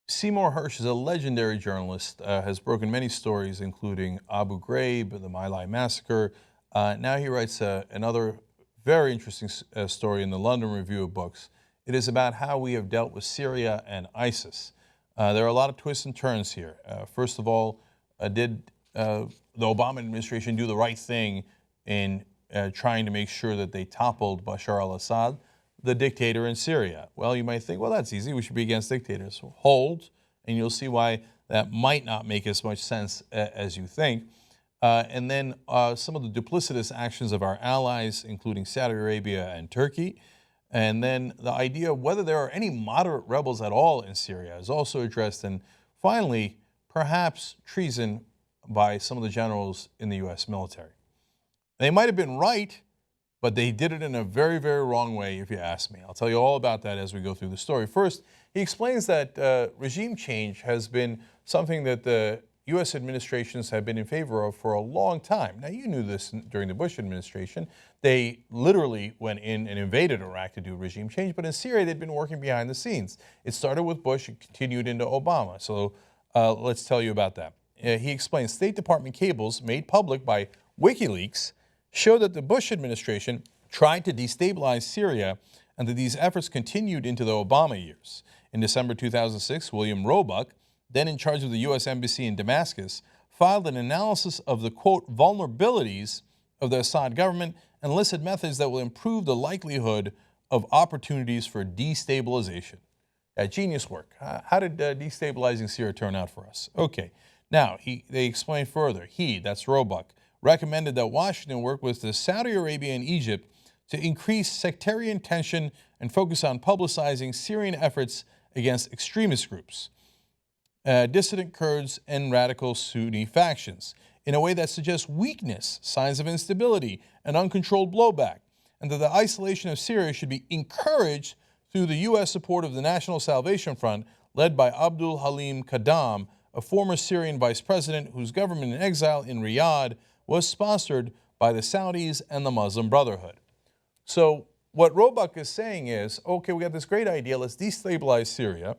Seymour Hersh is a legendary journalist, has broken many stories, including Abu Ghraib, the My Lai massacre. Now he writes another very interesting story in the London Review of Books. It is about how we have dealt with Syria and ISIS. There are a lot of twists and turns here. First of all, did the Obama administration do the right thing in trying to make sure that they toppled Bashar al-Assad, the dictator in Syria? Well, you might think, well, that's easy. We should be against dictators. Hold, and you'll see why that might not make as much sense as you think. And then some of the duplicitous actions of our allies, including Saudi Arabia and Turkey. And then the idea of whether there are any moderate rebels at all in Syria is also addressed. And finally, perhaps treason by some of the generals in the U.S. military. They might have been right, but they did it in a very, very wrong way, if you ask me. I'll tell you all about that as we go through the story. First, he explains that regime change has been something that the U.S. administrations have been in favor of for a long time. Now, you knew this during the Bush administration. They literally went in and invaded Iraq to do regime change, but in Syria, they'd been working behind the scenes. It started with Bush, it continued into Obama. So let's tell you about that. He explains State Department cables made public by WikiLeaks show that the Bush administration tried to destabilize Syria and that these efforts continued into the Obama years. In December 2006, William Roebuck, then in charge of the U.S. Embassy in Damascus, filed an analysis of the, quote, vulnerabilities of the Assad government and listed methods that will improve the likelihood of opportunities for destabilization. Genius work. How did destabilizing Syria turn out for us? Okay. Now, they explain further. That's Roebuck, recommended that Washington work with the Saudi Arabia and Egypt to increase sectarian tension and focus on publicizing Syrian efforts against extremist groups, dissident Kurds, and radical Sunni factions in a way that suggests weakness, signs of instability, and uncontrolled blowback, and that the isolation of Syria should be encouraged through the U.S. support of the National Salvation Front led by Abdul Halim Qaddam, a former Syrian vice president whose government in exile in Riyadh was sponsored by the Saudis and the Muslim Brotherhood. So what Roebuck is saying is, okay, we got this great idea, let's destabilize Syria,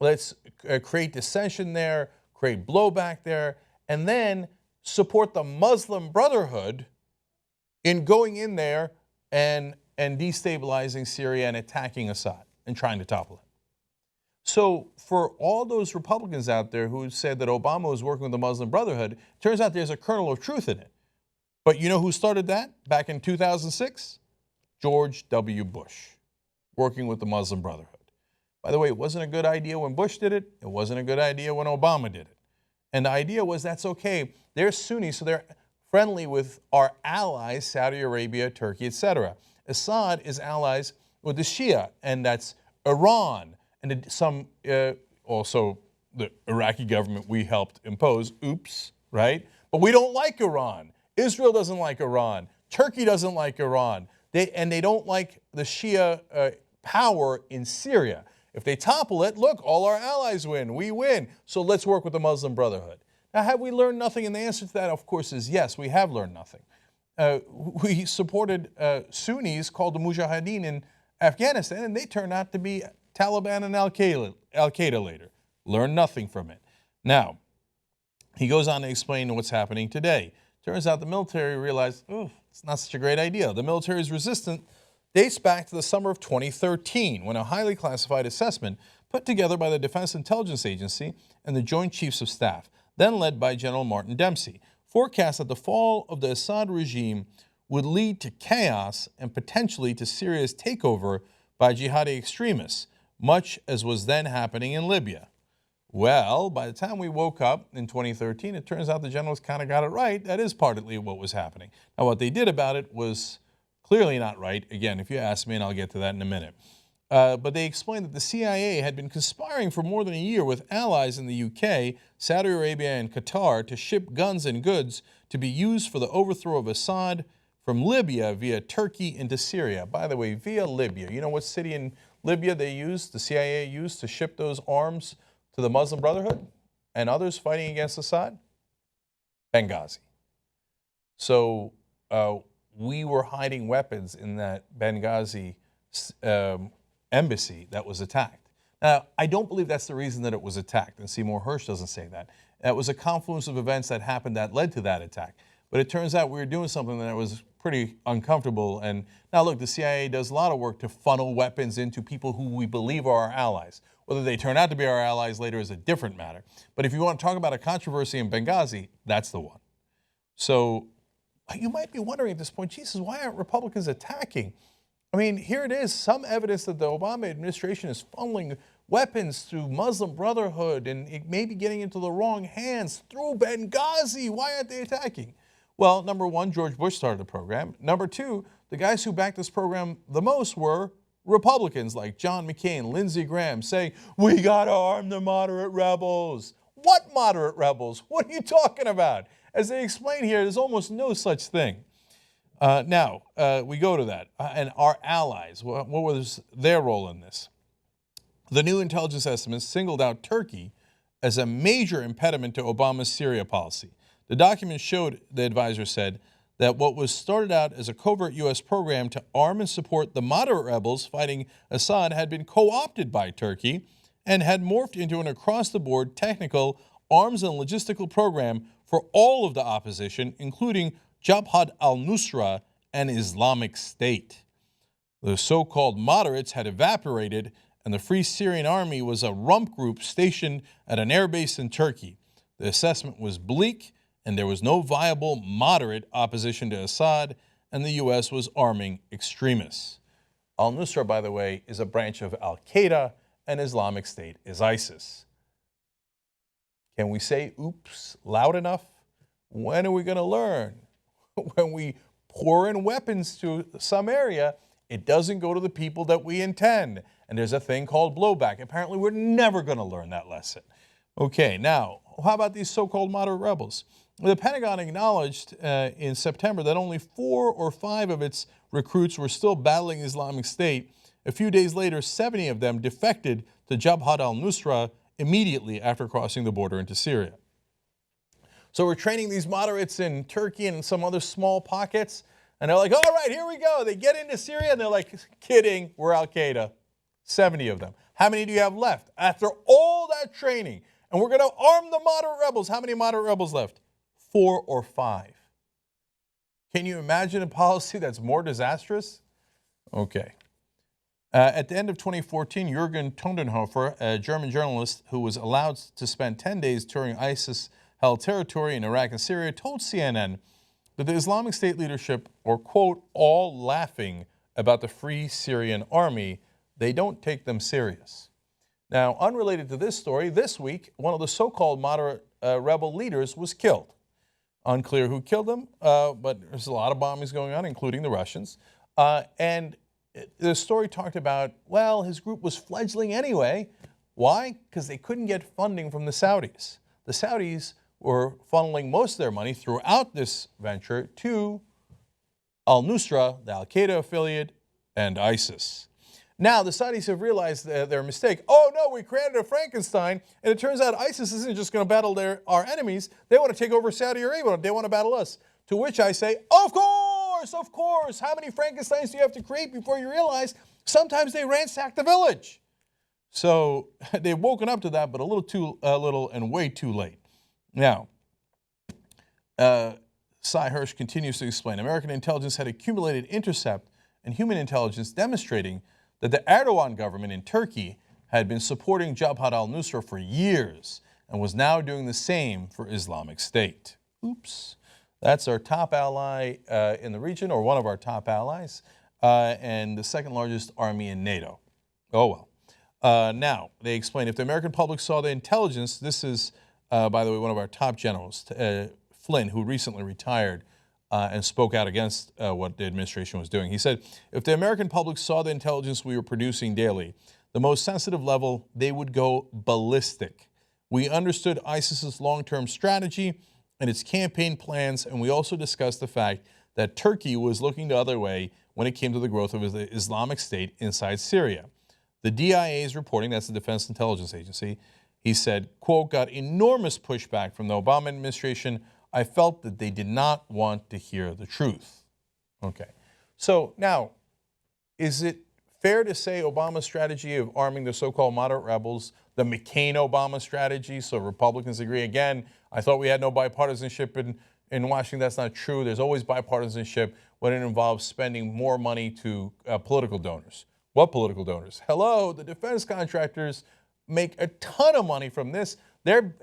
let's create dissension there, create blowback there, and then support the Muslim Brotherhood in going in there and destabilizing Syria and attacking Assad and trying to topple it. So for all those Republicans out there who said that Obama was working with the Muslim Brotherhood, it turns out there's a kernel of truth in it. But you know who started that back in 2006? George W. Bush, working with the Muslim Brotherhood. By the way, it wasn't a good idea when Bush did it. It wasn't a good idea when Obama did it. And the idea was that's okay. They're Sunni, so they're friendly with our allies, Saudi Arabia, Turkey, etc. Assad is allies with the Shia, and that's Iran, and also the Iraqi government we helped impose. Oops, right? But we don't like Iran. Israel doesn't like Iran. Turkey doesn't like Iran. They don't like the Shia power in Syria. If they topple it, look, all our allies win. We win. So let's work with the Muslim Brotherhood. Now, have we learned nothing? And the answer to that, of course, is yes, we have learned nothing. We supported Sunnis called the Mujahideen in Afghanistan, and they turned out to be Taliban and Al-Qaeda later. Learned nothing from it. Now, he goes on to explain what's happening today. Turns out the military realized, oh, it's not such a great idea. The military's resistance dates back to the summer of 2013, when a highly classified assessment put together by the Defense Intelligence Agency and the Joint Chiefs of Staff, then led by General Martin Dempsey, forecast that the fall of the Assad regime would lead to chaos and potentially to Syria's takeover by jihadi extremists, much as was then happening in Libya. Well, by the time we woke up in 2013, it turns out the generals kind of got it right. That is partly what was happening. Now, what they did about it was clearly not right. Again, if you ask me, and I'll get to that in a minute. But they explained that the CIA had been conspiring for more than a year with allies in the UK, Saudi Arabia, and Qatar to ship guns and goods to be used for the overthrow of Assad from Libya via Turkey into Syria. By the way, via Libya. You know what city in Libya the CIA used to ship those arms to the Muslim Brotherhood and others fighting against Assad? Benghazi. So we were hiding weapons in that Benghazi embassy that was attacked. Now, I don't believe that's the reason that it was attacked, and Seymour Hersh doesn't say that. It was a confluence of events that happened that led to that attack. But it turns out we were doing something that was pretty uncomfortable. And now look, the CIA does a lot of work to funnel weapons into people who we believe are our allies. Whether they turn out to be our allies later is a different matter. But if you want to talk about a controversy in Benghazi, that's the one. So you might be wondering at this point, Jesus, why aren't Republicans attacking? I mean, here it is, some evidence that the Obama administration is funneling weapons through Muslim Brotherhood and it may be getting into the wrong hands through Benghazi. Why aren't they attacking? Well, number one, George Bush started the program. Number two, the guys who backed this program the most were Republicans like John McCain, Lindsey Graham, saying, we got to arm the moderate rebels. What moderate rebels? What are you talking about? As they explain here, there's almost no such thing. Now, we go to that. And our allies, what was their role in this? The new intelligence estimates singled out Turkey as a major impediment to Obama's Syria policy. The document showed, the advisor said, that what was started out as a covert U.S. program to arm and support the moderate rebels fighting Assad had been co-opted by Turkey and had morphed into an across-the-board technical arms and logistical program for all of the opposition, including Jabhat al-Nusra and Islamic State. The so-called moderates had evaporated, and the Free Syrian Army was a rump group stationed at an airbase in Turkey. The assessment was bleak, and there was no viable moderate opposition to Assad, and the U.S. was arming extremists. Al-Nusra, by the way, is a branch of al-Qaeda, and Islamic State is ISIS. Can we say oops loud enough? When are we going to learn? When we pour in weapons to some area, it doesn't go to the people that we intend. And there's a thing called blowback. Apparently, we're never going to learn that lesson. Okay, now, how about these so-called moderate rebels? The Pentagon acknowledged in September that only 4 or 5 of its recruits were still battling Islamic State. A few days later, 70 of them defected to Jabhat al-Nusra immediately after crossing the border into Syria. So we're training these moderates in Turkey and some other small pockets, and they're like, all right, here we go. They get into Syria, and they're like, kidding, we're al-Qaeda. 70 of them. How many do you have left? After all that training, and we're going to arm the moderate rebels. How many moderate rebels left? 4 or 5. Can you imagine a policy that's more disastrous? Okay. At the end of 2014, Jürgen Todenhofer, a German journalist who was allowed to spend 10 days touring ISIS-held territory in Iraq and Syria, told CNN that the Islamic State leadership are, quote, all laughing about the Free Syrian Army. They don't take them serious. Now, unrelated to this story, this week, one of the so-called moderate rebel leaders was killed. Unclear who killed him, but there's a lot of bombings going on, including the Russians. And the story talked about, well, his group was fledgling anyway. Why? Because they couldn't get funding from the Saudis. The Saudis were funneling most of their money throughout this venture to al-Nusra, the al-Qaeda affiliate, and ISIS. Now, the Saudis have realized their mistake. Oh, no, we created a Frankenstein, and it turns out ISIS isn't just going to battle our enemies. They want to take over Saudi Arabia. They want to battle us. To which I say, of course, of course. How many Frankensteins do you have to create before you realize sometimes they ransack the village? So they've woken up to that, but a little and way too late. Now, Seymour Hersh continues to explain, American intelligence had accumulated intercept and human intelligence demonstrating that the Erdogan government in Turkey had been supporting Jabhat al-Nusra for years and was now doing the same for Islamic State. Oops. That's our top ally in the region, or one of our top allies, and the second largest army in NATO. Oh well. Now, they explain, if the American public saw the intelligence, this is, by the way, one of our top generals, Flynn, who recently retired, and spoke out against what the administration was doing. He said, if the American public saw the intelligence we were producing daily, the most sensitive level, they would go ballistic. We understood ISIS's long-term strategy and its campaign plans, and we also discussed the fact that Turkey was looking the other way when it came to the growth of the Islamic State inside Syria. The DIA is reporting, that's the Defense Intelligence Agency, he said, quote, got enormous pushback from the Obama administration. I felt that they did not want to hear the truth. Okay. So now, is it fair to say Obama's strategy of arming the so-called moderate rebels, the McCain-Obama strategy, so Republicans agree again. I thought we had no bipartisanship in Washington. That's not true. There's always bipartisanship when it involves spending more money to political donors. What political donors? Hello, the defense contractors make a ton of money from this. Their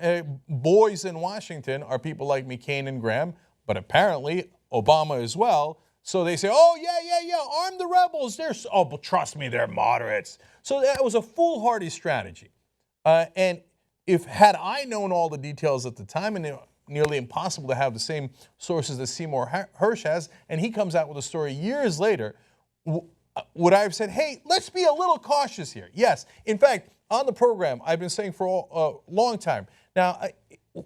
boys in Washington are people like McCain and Graham, but apparently Obama as well. So they say, oh, yeah, arm the rebels. Oh, but trust me, they're moderates. So that was a foolhardy strategy. And had I known all the details at the time, and nearly impossible to have the same sources that Seymour Hersh has, and he comes out with a story years later, would I have said, hey, let's be a little cautious here? Yes. In fact, on the program, I've been saying for a long time. Now,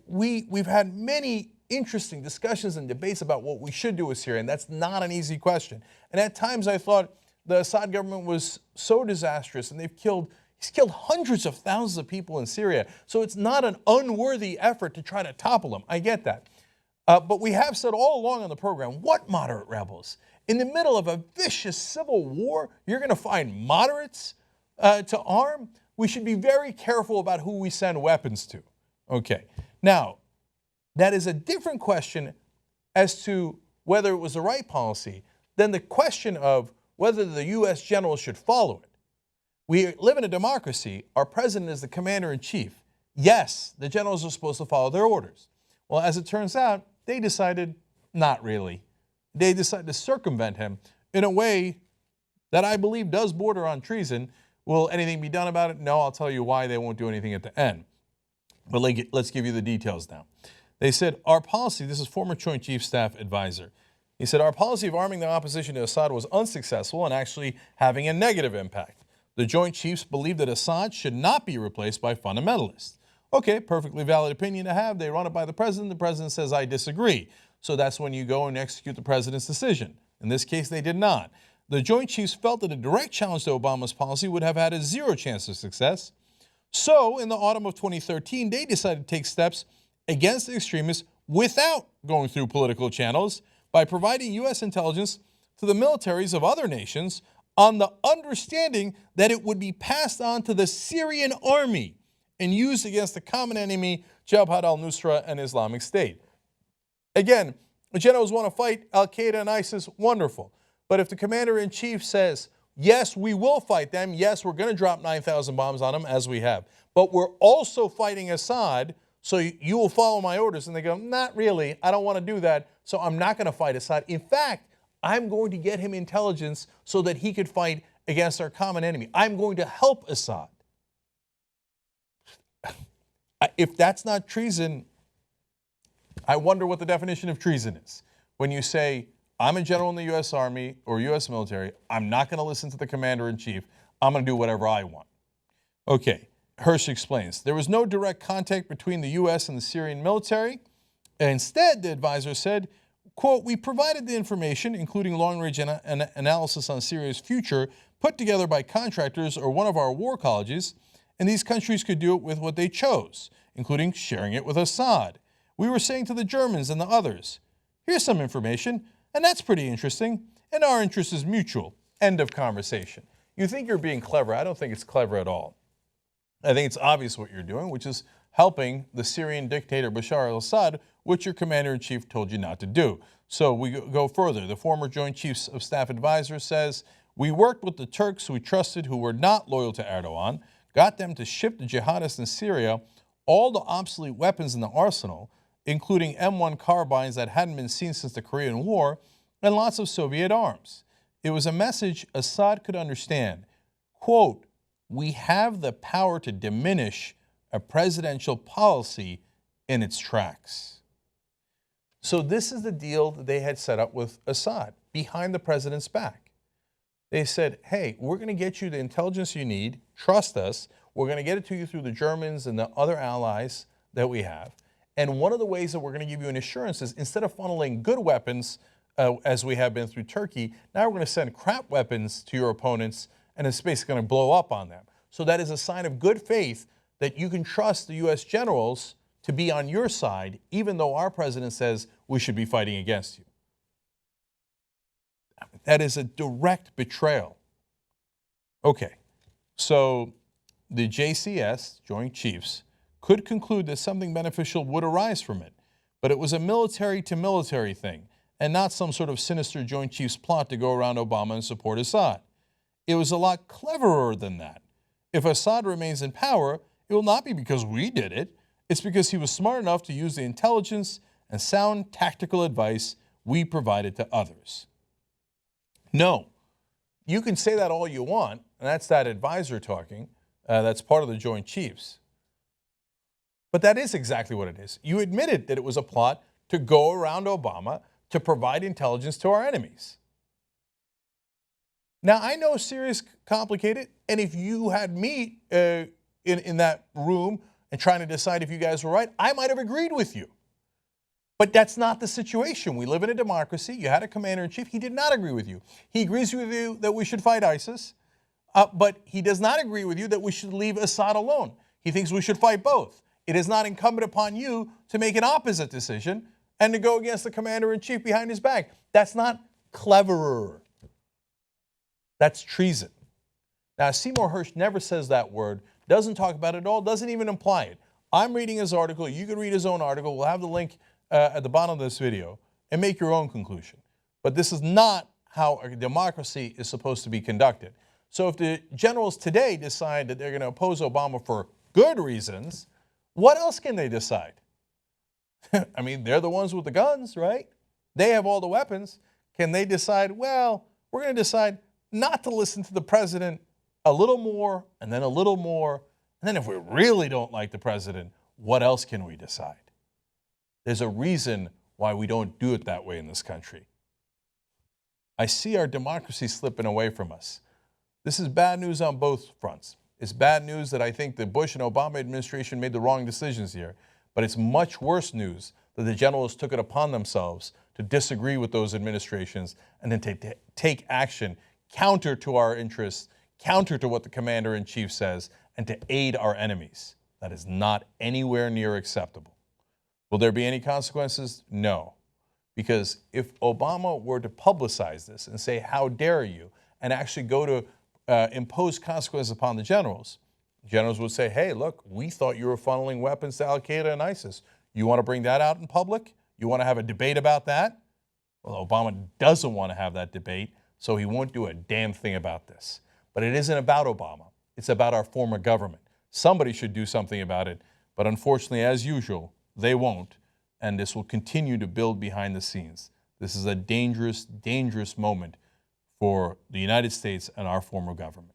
we've had many interesting discussions and debates about what we should do with Syria, and that's not an easy question. And at times I thought the Assad government was so disastrous, and he's killed hundreds of thousands of people in Syria, so it's not an unworthy effort to try to topple him. I get that. But we have said all along on the program, what moderate rebels? In the middle of a vicious civil war, you're going to find moderates to arm? We should be very careful about who we send weapons to. Okay. Now, that is a different question as to whether it was the right policy than the question of whether the U.S. generals should follow it. We live in a democracy. Our president is the commander-in-chief. Yes, the generals are supposed to follow their orders. Well, as it turns out, they decided not really. They decided to circumvent him in a way that I believe does border on treason. Will anything be done about it? No, I'll tell you why they won't do anything at the end. But let's give you the details now. They said, our policy, this is former Joint Chief Staff Advisor. He said, our policy of arming the opposition to Assad was unsuccessful and actually having a negative impact. The Joint Chiefs believe that Assad should not be replaced by fundamentalists. Okay, perfectly valid opinion to have. They run it by the president. The president says, I disagree. So that's when you go and execute the president's decision. In this case, they did not. The Joint Chiefs felt that a direct challenge to Obama's policy would have had a zero chance of success. So in the autumn of 2013, they decided to take steps against the extremists without going through political channels by providing U.S. intelligence to the militaries of other nations on the understanding that it would be passed on to the Syrian army and used against the common enemy, Jabhat al-Nusra and Islamic State. Again, the generals want to fight al-Qaeda and ISIS, wonderful. But if the commander-in-chief says, yes, we will fight them, yes, we're going to drop 9,000 bombs on them, as we have, but we're also fighting Assad, so you will follow my orders. And they go, not really. I don't want to do that, so I'm not going to fight Assad. In fact, I'm going to get him intelligence so that he could fight against our common enemy. I'm going to help Assad. If that's not treason, I wonder what the definition of treason is. When you say, I'm a general in the U.S. Army or U.S. military, I'm not going to listen to the commander-in-chief. I'm going to do whatever I want. Okay. Hersh explains, there was no direct contact between the U.S. and the Syrian military. Instead, the advisor said, quote, we provided the information, including long-range analysis on Syria's future, put together by contractors or one of our war colleges, and these countries could do it with what they chose, including sharing it with Assad. We were saying to the Germans and the others, here's some information, and that's pretty interesting, and our interest is mutual. End of conversation. You think you're being clever. I don't think it's clever at all. I think it's obvious what you're doing, which is helping the Syrian dictator Bashar al-Assad, which your commander-in-chief told you not to do. So we go further. The former Joint Chiefs of Staff Advisor says, we worked with the Turks we trusted who were not loyal to Erdogan, got them to ship the jihadists in Syria all the obsolete weapons in the arsenal, including M1 carbines that hadn't been seen since the Korean War, and lots of Soviet arms. It was a message Assad could understand. Quote, we have the power to diminish a presidential policy in its tracks. So this is the deal that they had set up with Assad, behind the president's back. They said, hey, we're going to get you the intelligence you need, trust us, we're going to get it to you through the Germans and the other allies that we have. And one of the ways that we're going to give you an assurance is instead of funneling good weapons, as we have been through Turkey, now we're going to send crap weapons to your opponents and it's basically going to blow up on them. So that is a sign of good faith that you can trust the U.S. generals to be on your side, even though our president says we should be fighting against you. That is a direct betrayal. Okay, so the JCS, Joint Chiefs, could conclude that something beneficial would arise from it, but it was a military-to-military thing and not some sort of sinister Joint Chiefs plot to go around Obama and support Assad. It was a lot cleverer than that. If Assad remains in power, it will not be because we did it. It's because he was smart enough to use the intelligence and sound tactical advice we provided to others. No, you can say that all you want, and that's that advisor talking. That's part of the Joint Chiefs. But that is exactly what it is. You admitted that it was a plot to go around Obama to provide intelligence to our enemies. Now, I know Syria's complicated, and if you had me in that room and trying to decide if you guys were right, I might have agreed with you. But that's not the situation. We live in a democracy. You had a commander-in-chief. He did not agree with you. He agrees with you that we should fight ISIS, but he does not agree with you that we should leave Assad alone. He thinks we should fight both. It is not incumbent upon you to make an opposite decision and to go against the commander-in-chief behind his back. That's not cleverer. That's treason. Now, Seymour Hersh never says that word, doesn't talk about it at all, doesn't even imply it. I'm reading his article. You can read his own article. We'll have the link at the bottom of this video and make your own conclusion. But this is not how a democracy is supposed to be conducted. So if the generals today decide that they're going to oppose Obama for good reasons, what else can they decide? I mean, they're the ones with the guns, right? They have all the weapons. Can they decide, well, we're going to decide not to listen to the president a little more, and then a little more, and then if we really don't like the president, what else can we decide? There's a reason why we don't do it that way in this country. I see our democracy slipping away from us. This is bad news on both fronts. It's bad news that I think the Bush and Obama administration made the wrong decisions here, but it's much worse news that the generals took it upon themselves to disagree with those administrations and then take action counter to our interests, counter to what the commander-in-chief says, and to aid our enemies. That is not anywhere near acceptable. Will there be any consequences? No. Because if Obama were to publicize this and say, how dare you, and actually go to impose consequences upon the generals would say, hey, look, we thought you were funneling weapons to Al-Qaeda and ISIS. You want to bring that out in public? You want to have a debate about that? Well, Obama doesn't want to have that debate, so he won't do a damn thing about this. But it isn't about Obama. It's about our former government. Somebody should do something about it, but unfortunately, as usual, they won't, and this will continue to build behind the scenes. This is a dangerous, dangerous moment for the United States and our former government.